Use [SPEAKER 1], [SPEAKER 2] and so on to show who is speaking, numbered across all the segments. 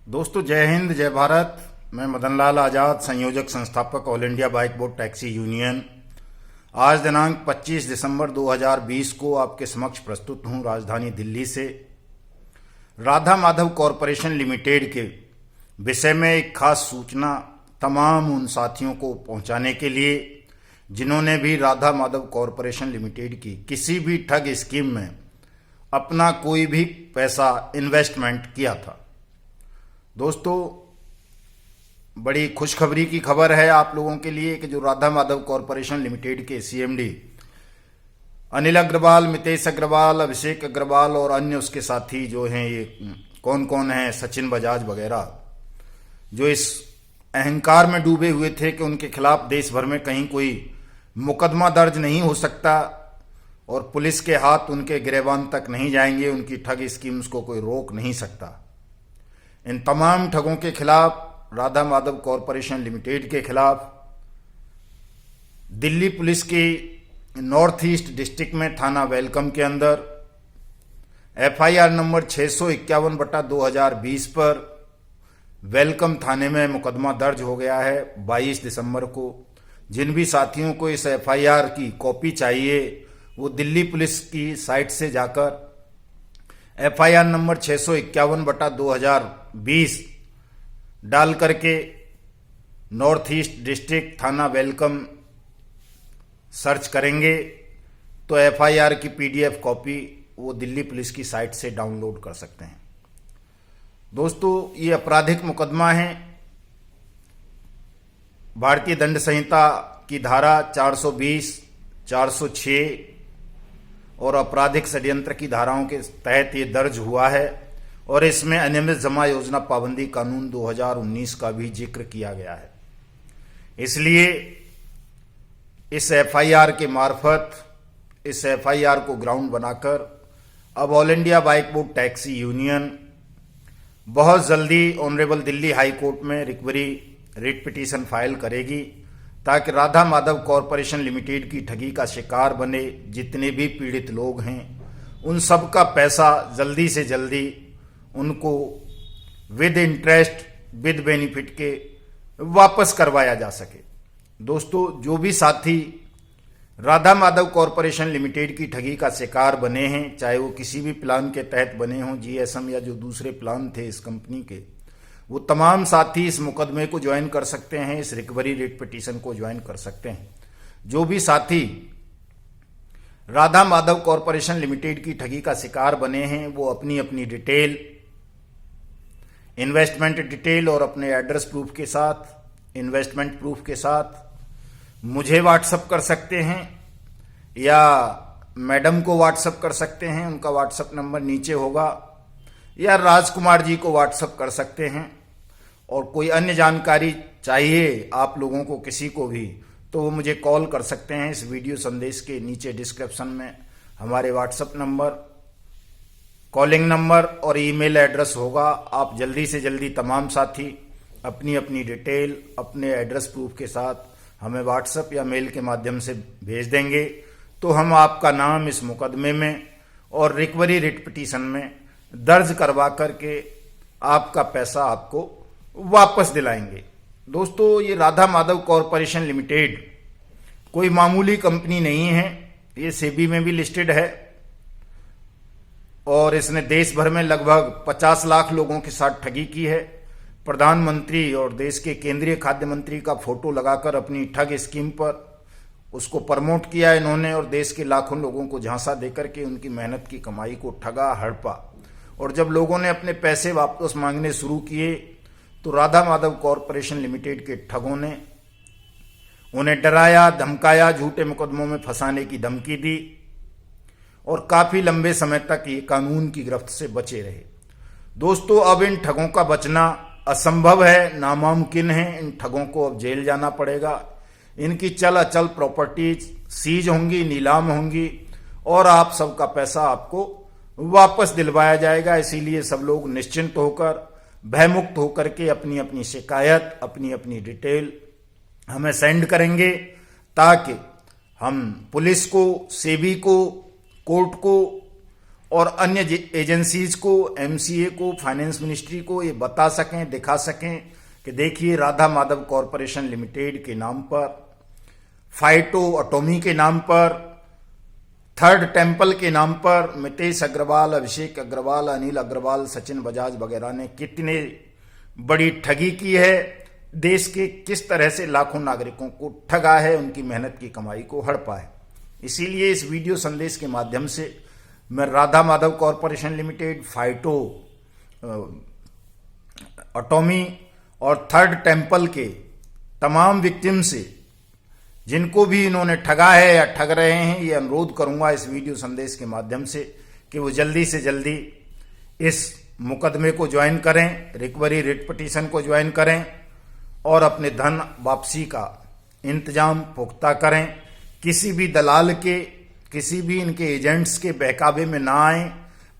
[SPEAKER 1] दोस्तों, जय हिंद, जय भारत। मैं मदन लाल आज़ाद, संयोजक संस्थापक all India bike board taxi union. आज दिनांक 25 दिसंबर 2020 को आपके समक्ष प्रस्तुत हूं राजधानी दिल्ली से। राधा माधव कॉरपोरेशन लिमिटेड के विषय में एक खास सूचना तमाम उन साथियों को पहुंचाने के लिए जिन्होंने भी राधा माधव कॉरपोरेशन लिमिटेड की किसी भी ठग स्कीम में अपना कोई भी पैसा इन्वेस्टमेंट किया था। दोस्तों, बड़ी खुशखबरी की खबर है आप लोगों के लिए कि जो राधा माधव कॉरपोरेशन लिमिटेड के सीएमडी अनिल अग्रवाल, मितेश अग्रवाल, अभिषेक अग्रवाल और अन्य उसके साथी जो हैं, ये कौन कौन हैं, सचिन बजाज वगैरह, जो इस अहंकार में डूबे हुए थे कि उनके खिलाफ देश भर में कहीं कोई मुकदमा दर्ज नहीं हो सकता और पुलिस के हाथ उनके गिरेबान तक नहीं जाएंगे, उनकी ठग स्कीम्स को कोई रोक नहीं सकता। इन तमाम ठगों के खिलाफ, राधा माधव कॉरपोरेशन लिमिटेड के खिलाफ दिल्ली पुलिस की नॉर्थ ईस्ट डिस्ट्रिक्ट में थाना वेलकम के अंदर एफआईआर नंबर 651/2020 पर वेलकम थाने में मुकदमा दर्ज हो गया है 22 दिसंबर को। जिन भी साथियों को इस एफआईआर की कॉपी चाहिए वो दिल्ली पुलिस की साइट से जाकर एफआईआर नंबर 651/2020 डाल करके नॉर्थ ईस्ट डिस्ट्रिक्ट थाना वेलकम सर्च करेंगे तो एफआईआर की पीडीएफ कॉपी वो दिल्ली पुलिस की साइट से डाउनलोड कर सकते हैं। दोस्तों, ये आपराधिक मुकदमा है। भारतीय दंड संहिता की धारा 420, 406 और आपराधिक षड्यंत्र की धाराओं के तहत ये दर्ज हुआ है और इसमें अनियमित जमा योजना पाबंदी कानून 2019 का भी जिक्र किया गया है। इसलिए इस एफआईआर के मार्फत, इस एफआईआर को ग्राउंड बनाकर अब all India bike board taxi union बहुत जल्दी ऑनरेबल दिल्ली हाई कोर्ट में रिकवरी रिट पिटीशन फाइल करेगी ताकि राधा माधव कॉरपोरेशन लिमिटेड की ठगी का शिकार बने जितने भी पीड़ित लोग हैं उन सब का पैसा जल्दी से जल्दी उनको विद इंटरेस्ट, विद बेनिफिट के वापस करवाया जा सके। दोस्तों, जो भी साथी राधा माधव कॉरपोरेशन लिमिटेड की ठगी का शिकार बने हैं, चाहे वो किसी भी प्लान के तहत बने हों, जीएसएम या जो दूसरे प्लान थे इस कंपनी के, वो तमाम साथी इस मुकदमे को ज्वाइन कर सकते हैं, इस रिकवरी रिट पिटीशन को ज्वाइन कर सकते हैं। जो भी साथी राधा माधव कॉरपोरेशन लिमिटेड की ठगी का शिकार बने हैं वो अपनी अपनी डिटेल, इन्वेस्टमेंट डिटेल और अपने एड्रेस प्रूफ के साथ, इन्वेस्टमेंट प्रूफ के साथ मुझे व्हाट्सअप कर सकते हैं या मैडम को व्हाट्सअप कर सकते हैं। उनका व्हाट्सअप नंबर नीचे होगा, या राजकुमार जी को व्हाट्सअप कर सकते हैं। और कोई अन्य जानकारी चाहिए आप लोगों को, किसी को भी, तो वो मुझे कॉल कर सकते हैं। इस वीडियो संदेश के नीचे डिस्क्रिप्शन में हमारे व्हाट्सएप नंबर, कॉलिंग नंबर और ईमेल एड्रेस होगा। आप जल्दी से जल्दी तमाम साथी अपनी अपनी डिटेल, अपने एड्रेस प्रूफ के साथ हमें व्हाट्सएप या मेल के माध्यम से भेज देंगे तो हम आपका नाम इस मुकदमे में और रिकवरी रिट पिटीशन में दर्ज करवा करके आपका पैसा आपको वापस दिलाएंगे। दोस्तों, ये राधा माधव कॉरपोरेशन लिमिटेड कोई मामूली कंपनी नहीं है। ये सेबी में भी लिस्टेड है और इसने देश भर में लगभग 50 लाख लोगों के साथ ठगी की है। प्रधानमंत्री और देश के केंद्रीय खाद्य मंत्री का फोटो लगाकर अपनी ठग स्कीम पर उसको प्रमोट किया इन्होंने और देश के लाखों लोगों को झांसा देकर के उनकी मेहनत की कमाई को ठगा, हड़पा। और जब लोगों ने अपने पैसे वापस मांगने शुरू किए तो राधा माधव कॉरपोरेशन लिमिटेड के ठगों ने उन्हें डराया, धमकाया, झूठे मुकदमों में फंसाने की धमकी दी और काफी लंबे समय तक ये कानून की गिरफ्त से बचे रहे। दोस्तों, अब इन ठगों का बचना असंभव है, नामुमकिन है। इन ठगों को अब जेल जाना पड़ेगा। इनकी चल अचल प्रॉपर्टीज सीज होंगी, नीलाम होंगी और आप सबका पैसा आपको वापस दिलवाया जाएगा। इसीलिए सब लोग निश्चिंत होकर, भयमुक्त होकर के अपनी अपनी शिकायत, अपनी अपनी डिटेल हमें सेंड करेंगे ताकि हम पुलिस को, सेबी को, कोर्ट को और अन्य एजेंसीज को, एमसीए को, फाइनेंस मिनिस्ट्री को ये बता सकें, दिखा सकें कि देखिए राधा माधव कॉरपोरेशन लिमिटेड के नाम पर, फाइटो एटॉमी के नाम पर, थर्ड टेम्पल के नाम पर मितेश अग्रवाल, अभिषेक अग्रवाल, अनिल अग्रवाल, सचिन बजाज वगैरह ने कितने बड़ी ठगी की है, देश के किस तरह से लाखों नागरिकों को ठगा है, उनकी मेहनत की कमाई को हड़पा है। इसीलिए इस वीडियो संदेश के माध्यम से मैं Radha Madhav corporation limited, phyto एटॉमी और थर्ड टेम्पल के तमाम विक्टिम से, जिनको भी इन्होंने ठगा है या ठग रहे हैं, ये अनुरोध करूंगा इस वीडियो संदेश के माध्यम से कि वो जल्दी से जल्दी इस मुकदमे को ज्वाइन करें, रिकवरी रिट पिटीशन को ज्वाइन करें और अपने धन वापसी का इंतजाम पुख्ता करें। किसी भी दलाल के, किसी भी इनके एजेंट्स के बहकावे में ना आए।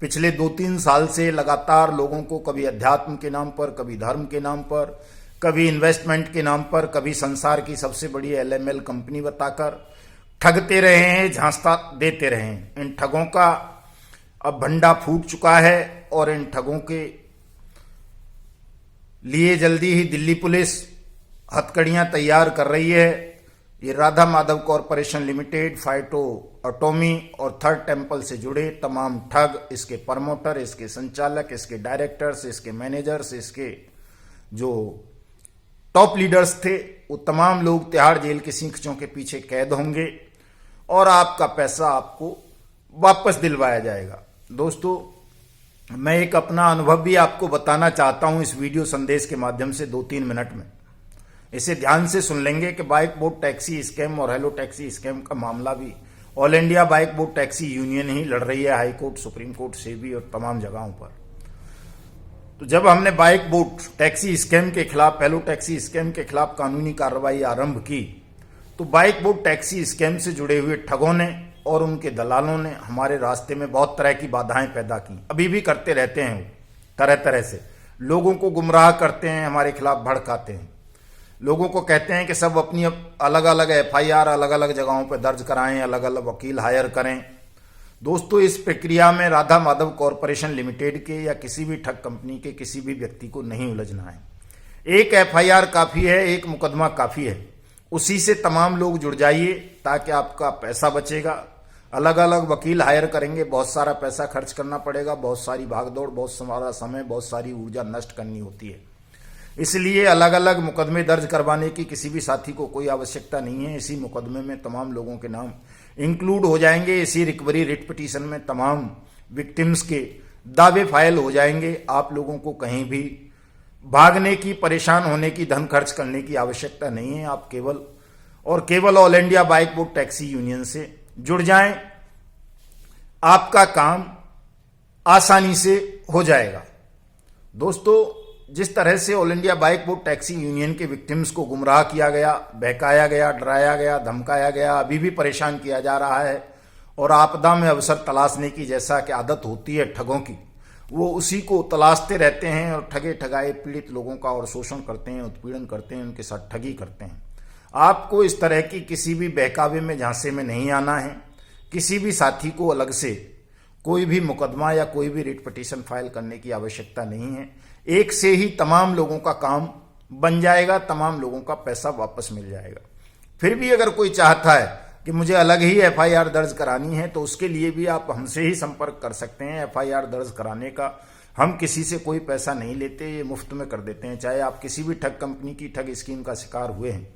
[SPEAKER 1] पिछले 2-3 साल से लगातार लोगों को कभी अध्यात्म के नाम पर, कभी धर्म के नाम पर, कभी इन्वेस्टमेंट के नाम पर, कभी संसार की सबसे बड़ी एलएमएल कंपनी बताकर ठगते रहे हैं, झांसा देते रहे हैं। इन ठगों का अब भंडा फूट चुका है और इन ठगों के लिए जल्दी ही दिल्ली पुलिस हथकड़ियां तैयार कर रही है। ये Radha Madhav corporation limited, phyto एटॉमी और थर्ड टेम्पल से जुड़े तमाम ठग, इसके प्रमोटर, इसके संचालक, इसके डायरेक्टर्स, इसके मैनेजर्स, इसके जो टॉप लीडर्स थे, वो तमाम लोग तिहाड़ जेल के सींखचों के पीछे कैद होंगे और आपका पैसा आपको वापस दिलवाया जाएगा। दोस्तों, मैं एक अपना अनुभव भी आपको बताना चाहता हूं इस वीडियो संदेश के माध्यम से 2-3 मिनट में। इसे ध्यान से सुन लेंगे कि बाइक बोट टैक्सी स्कैम और हेलो टैक्सी स्कैम का मामला भी all India Bike Bot taxi union ही लड़ रही है, हाई कोर्ट, सुप्रीम कोर्ट से भी और तमाम जगहों पर। तो जब हमने बाइक बोट टैक्सी स्कैम के खिलाफ, हेलो टैक्सी स्कैम के खिलाफ कानूनी कार्रवाई आरंभ की, तो बाइक बोट टैक्सी स्कैम से जुड़े हुए ठगों ने और उनके दलालों ने हमारे रास्ते में बहुत तरह की बाधाएं पैदा की। अभी भी करते रहते हैं, तरह तरह से लोगों को गुमराह करते हैं, हमारे खिलाफ भड़काते हैं, लोगों को कहते हैं कि सब अपनी अलग अलग एफआईआर अलग अलग जगहों पर दर्ज कराएं, अलग अलग वकील हायर करें। दोस्तों, इस प्रक्रिया में राधा माधव कॉरपोरेशन लिमिटेड के या किसी भी ठग कंपनी के किसी भी व्यक्ति को नहीं उलझना है। एक एफआईआर काफी है, एक मुकदमा काफी है, उसी से तमाम लोग जुड़ जाइए ताकि आपका पैसा बचेगा। अलग अलग वकील हायर करेंगे, बहुत सारा पैसा खर्च करना पड़ेगा, बहुत सारी भागदौड़, बहुत सारा समय, बहुत सारी ऊर्जा नष्ट करनी होती है। इसलिए अलग अलग मुकदमे दर्ज करवाने की किसी भी साथी को कोई आवश्यकता नहीं है। इसी मुकदमे में तमाम लोगों के नाम इंक्लूड हो जाएंगे। इसी रिकवरी रिट पिटीशन में तमाम विक्टिम्स के दावे फाइल हो जाएंगे। आप लोगों को कहीं भी भागने की, परेशान होने की, धन खर्च करने की आवश्यकता नहीं है। आप केवल और केवल all India Bike Bot taxi union से जुड़ जाएं, आपका काम आसानी से हो जाएगा। दोस्तों, जिस तरह से all India Bike Bot taxi union के विक्टिम्स को गुमराह किया गया, बहकाया गया, डराया गया, धमकाया गया, अभी भी परेशान किया जा रहा है और आपदा में अवसर तलाशने की जैसा कि आदत होती है ठगों की, वो उसी को तलाशते रहते हैं और ठगे ठगाए पीड़ित लोगों का और शोषण करते हैं, उत्पीड़न करते हैं, उनके साथ ठगी करते हैं। आपको इस तरह की किसी भी बहकावे में, झांसे में नहीं आना है। किसी भी साथी को अलग से कोई भी मुकदमा या कोई भी रिट पिटीशन फाइल करने की आवश्यकता नहीं है। एक से ही तमाम लोगों का काम बन जाएगा, तमाम लोगों का पैसा वापस मिल जाएगा। फिर भी अगर कोई चाहता है कि मुझे अलग ही एफआईआर दर्ज करानी है, तो उसके लिए भी आप हमसे ही संपर्क कर सकते हैं। एफआईआर दर्ज कराने का हम किसी से कोई पैसा नहीं लेते, ये मुफ्त में कर देते हैं। चाहे आप किसी भी ठग कंपनी की ठग स्कीम का शिकार हुए हैं,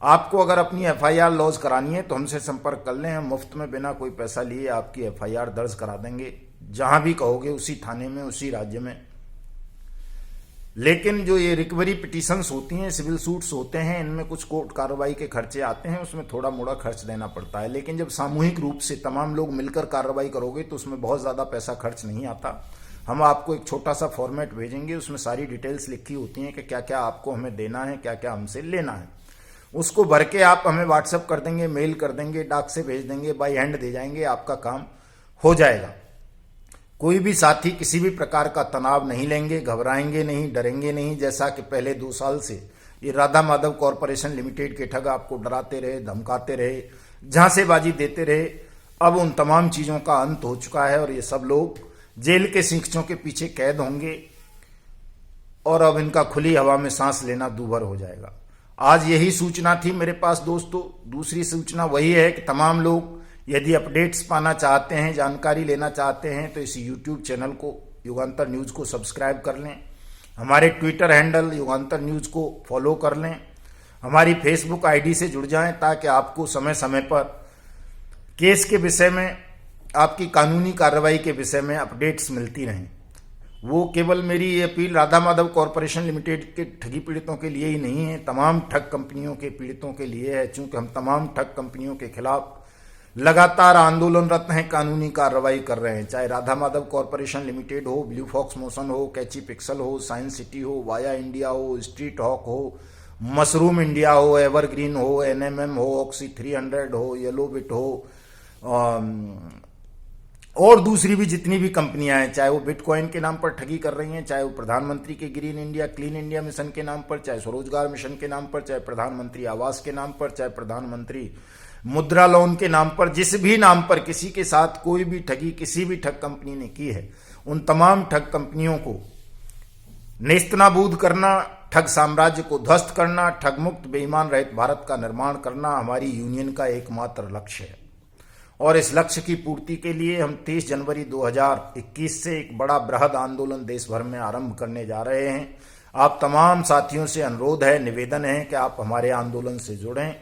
[SPEAKER 1] आपको अगर अपनी एफआईआर लॉज करानी है तो हमसे संपर्क कर लें। हम मुफ्त में बिना कोई पैसा लिए आपकी एफआईआर दर्ज करा देंगे, जहां भी कहोगे, उसी थाने में, उसी राज्य में। लेकिन जो ये रिकवरी पिटीशंस होती हैं, सिविल सूट्स होते हैं, इनमें कुछ कोर्ट कार्रवाई के खर्चे आते हैं, उसमें थोड़ा मोड़ा खर्च देना पड़ता है। लेकिन जब सामूहिक रूप से तमाम लोग मिलकर कार्रवाई करोगे तो उसमें बहुत ज्यादा पैसा खर्च नहीं आता। हम आपको एक छोटा सा फॉर्मेट भेजेंगे, उसमें सारी डिटेल्स लिखी होती हैं कि क्या क्या आपको हमें देना है, क्या क्या हमसे लेना है। उसको भर के आप हमें व्हाट्सएप कर देंगे, मेल कर देंगे, डाक से भेज देंगे, बाई हैंड दे जाएंगे, आपका काम हो जाएगा। कोई भी साथी किसी भी प्रकार का तनाव नहीं लेंगे, घबराएंगे नहीं, डरेंगे नहीं। जैसा कि पहले 2 साल से ये राधा माधव कॉरपोरेशन लिमिटेड के ठग आपको डराते रहे, धमकाते रहे, झांसेबाजी देते रहे। अब उन तमाम चीजों का अंत हो चुका है और ये सब लोग जेल के सींचों के पीछे कैद होंगे और अब इनका खुली हवा में सांस लेना दूभर हो जाएगा। आज यही सूचना थी मेरे पास दोस्तों। दूसरी सूचना वही है कि तमाम लोग यदि अपडेट्स पाना चाहते हैं, जानकारी लेना चाहते हैं, तो इस यूट्यूब चैनल को युगांतर न्यूज को सब्सक्राइब कर लें, हमारे ट्विटर हैंडल युगांतर न्यूज को फॉलो कर लें, हमारी फेसबुक आईडी से जुड़ जाएं ताकि आपको समय समय पर केस के विषय में, आपकी कानूनी कार्रवाई के विषय में अपडेट्स मिलती रहें। वो केवल मेरी ये appeal Radha Madhav corporation limited के ठगी पीड़ितों के लिए ही नहीं है, तमाम ठग कंपनियों के पीड़ितों के लिए है। चूंकि हम तमाम ठग कंपनियों के खिलाफ लगातार आंदोलनरत हैं, कानूनी कार्रवाई कर रहे हैं, चाहे राधा माधव कॉरपोरेशन लिमिटेड हो, ब्लू फॉक्स मोशन हो, कैची पिक्सल हो, साइंस सिटी हो, वाया इंडिया हो, स्ट्रीट हॉक हो, मशरूम इंडिया हो, एवरग्रीन हो, एनएमएम हो, ऑक्सी 300 हो, येलो बिट हो, और दूसरी भी जितनी भी कंपनियां हैं, चाहे वो बिटकॉइन के नाम पर ठगी कर रही हैं, चाहे वो प्रधानमंत्री के green India clean India mission के नाम पर, चाहे स्वरोजगार मिशन के नाम पर, चाहे प्रधानमंत्री आवास के नाम पर, चाहे प्रधानमंत्री मुद्रा लोन के नाम पर, जिस भी नाम पर किसी के साथ कोई भी ठगी किसी भी ठग कंपनी ने की है, उन तमाम ठग कंपनियों को नेस्तनाबूद करना, ठग साम्राज्य को ध्वस्त करना, ठग मुक्त बेईमान रहित भारत का निर्माण करना हमारी यूनियन का एकमात्र लक्ष्य है। और इस लक्ष्य की पूर्ति के लिए हम 30 जनवरी 2021 से एक बड़ा बृहद आंदोलन देश भर में आरंभ करने जा रहे हैं। आप तमाम साथियों से अनुरोध है, निवेदन है कि आप हमारे आंदोलन से जुड़ें,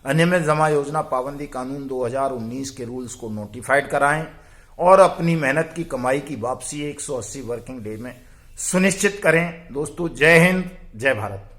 [SPEAKER 1] अनियमित जमा योजना पाबंदी कानून 2019 के रूल्स को नोटिफाइड कराएं और अपनी मेहनत की कमाई की वापसी 180 वर्किंग डे में सुनिश्चित करें। दोस्तों, जय हिंद, जय भारत।